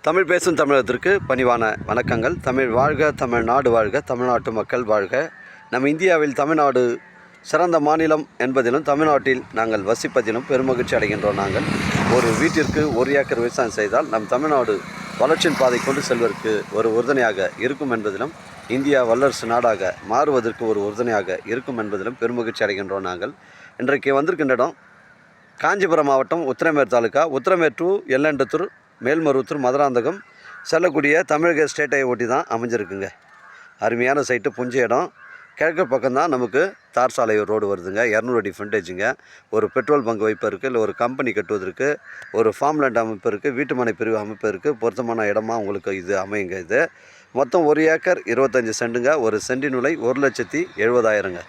தமிழ் பேசும் தமிழகத்திற்கு பணிவான வணக்கங்கள். தமிழ் வாழ்க, தமிழ்நாடு வாழ்க, தமிழ்நாட்டு மக்கள் வாழ்க. நம் இந்தியாவில் தமிழ்நாடு சிறந்த மாநிலம் என்பதிலும் தமிழ்நாட்டில் நாங்கள் வசிப்பதிலும் பெருமகிழ்ச்சி அடைகின்றோம். நாங்கள் ஒரு வீட்டிற்கு 1 ஏக்கர் விவசாயம் செய்தால் நம் தமிழ்நாடு வளர்ச்சியின் பாதை கொண்டு செல்வதற்கு ஒரு உறுதுணையாக இருக்கும் என்பதிலும், இந்தியா வல்லரசு நாடாக மாறுவதற்கு ஒரு உறுதுணையாக இருக்கும் என்பதிலும் பெருமகிழ்ச்சி அடைகின்றோம். நாங்கள் இன்றைக்கு வந்திருக்கின்ற இடம் காஞ்சிபுரம் மாவட்டம் உத்திரமேர் தாலுக்கா, உத்திரமேர் டு எல்லண்டத்தூர், மேல்மருவத்தூர், மதுராந்தகம் செல்லக்கூடிய தமிழக ஸ்டேட்டை ஒட்டி தான் அமைஞ்சிருக்குங்க. அருமையான சைட்டு, புஞ்ச இடம். கிழக்கு பக்கம்தான் நமக்கு தார் சாலை ரோடு வருதுங்க. 200 அடி ஃப்ரண்டேஜுங்க. ஒரு பெட்ரோல் பங்க் வைப்பு இருக்குது, இல்லை ஒரு கம்பெனி கட்டுவதற்கு, ஒரு ஃபார்ம்லேண்ட் அமைப்பு இருக்குது, வீட்டுமனை பிரிவு அமைப்பு இருக்குது. பொருத்தமான இடமா உங்களுக்கு இது அமையுங்க. இது மொத்தம் 1 ஏக்கர் 25 சென்ட்டுங்க. ஒரு சென்டின் விலை 1,70,70,000ங்க.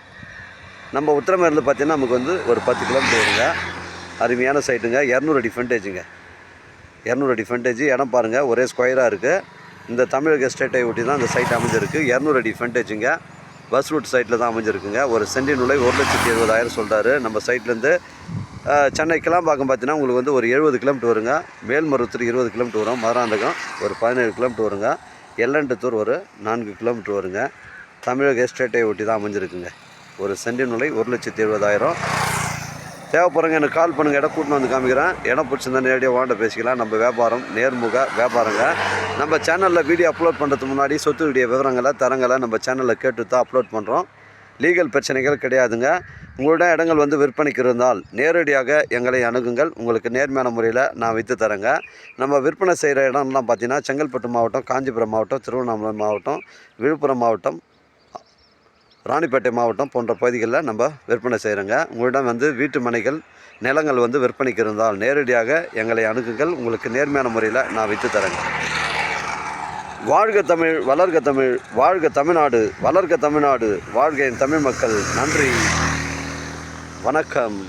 நம்ம உத்திரமேரில் பார்த்தீங்கன்னா நமக்கு வந்து ஒரு 10 கிலோமீட்டர் வருங்க. அருமையான சைட்டுங்க. 200 அடி ஃப்ரண்டேஜுங்க. 200 அடி ஃப்ரண்டேஜ். இடம் பாருங்கள், ஒரே ஸ்கொயராக இருக்குது. இந்த தமிழக ஸ்டேட்டை ஒட்டி தான் இந்த சைட் அமைஞ்சிருக்கு. 200 அடி ஃப்ரண்டேஜுங்க. பஸ் ரூட் சைட்டில் தான் அமைஞ்சிருக்குங்க. ஒரு சென்டின் விலை 1,70,70,000 சொல்கிறாரு. நம்ம சைட்லேருந்து சென்னை கிளாம்பாக்கம் பார்த்தீங்கன்னா உங்களுக்கு வந்து ஒரு 70 கிலோமீட்டர் வருங்க. மேல்மருவத்தூர் 20 கிலோமீட்டர் வரும். மதுராந்தகம் ஒரு 17 கிலோமீட்டர் வருங்க. எல்லண்டத்தூர் ஒரு 4 கிலோமீட்டர் வருங்க. தமிழக ஸ்டேட்டை ஒட்டி தான் அமைஞ்சிருக்குங்க. ஒரு சென்டின் விலை 1,70,70,000. தேவைப்படுறங்க எனக்கு கால் பண்ணுங்கள். இடம் கூட்டின்னு வந்து காமிக்கிறேன். இடம் பிடிச்சிருந்தா நேரடியாக வாண்ட பேசிக்கலாம். நம்ம வியாபாரம் நேர்முக வியாபாரங்க. நம்ம சேனலில் வீடியோ அப்லோட் பண்ணுறதுக்கு முன்னாடி சொத்துடைய விவரங்களை தரங்களை நம்ம சேனலில் கேட்டு தான் அப்லோட் பண்ணுறோம். லீகல் பிரச்சனைகள் கிடையாதுங்க. உங்களோட இடங்கள் வந்து விற்பனைக்கு இருந்தால் நேரடியாக எங்களை அணுகுங்கள். உங்களுக்கு நேர்மையான முறையில் நான் விற்று தரேங்க. நம்ம விற்பனை செய்கிற இடம்லாம் பார்த்திங்கன்னா செங்கல்பட்டு மாவட்டம், காஞ்சிபுரம் மாவட்டம், திருவண்ணாமலை மாவட்டம், விழுப்புரம் மாவட்டம், ராணிப்பேட்டை மாவட்டம் போன்ற பகுதிகளில் நம்ம விற்பனை செய்கிறோங்க. உங்களிடம் வந்து வீட்டு மனைகள், நிலங்கள் வந்து விற்பனைக்கு இருந்தால் நேரடியாக எங்களை அணுகுங்கள். உங்களுக்கு நேர்மையான முறையில் நான் விற்று தரேங்க. வாழ்க தமிழ், வளர்க தமிழ், வாழ்க தமிழ்நாடு, வளர்க தமிழ்நாடு, வாழ்க என் தமிழ் மக்கள். நன்றி, வணக்கம்.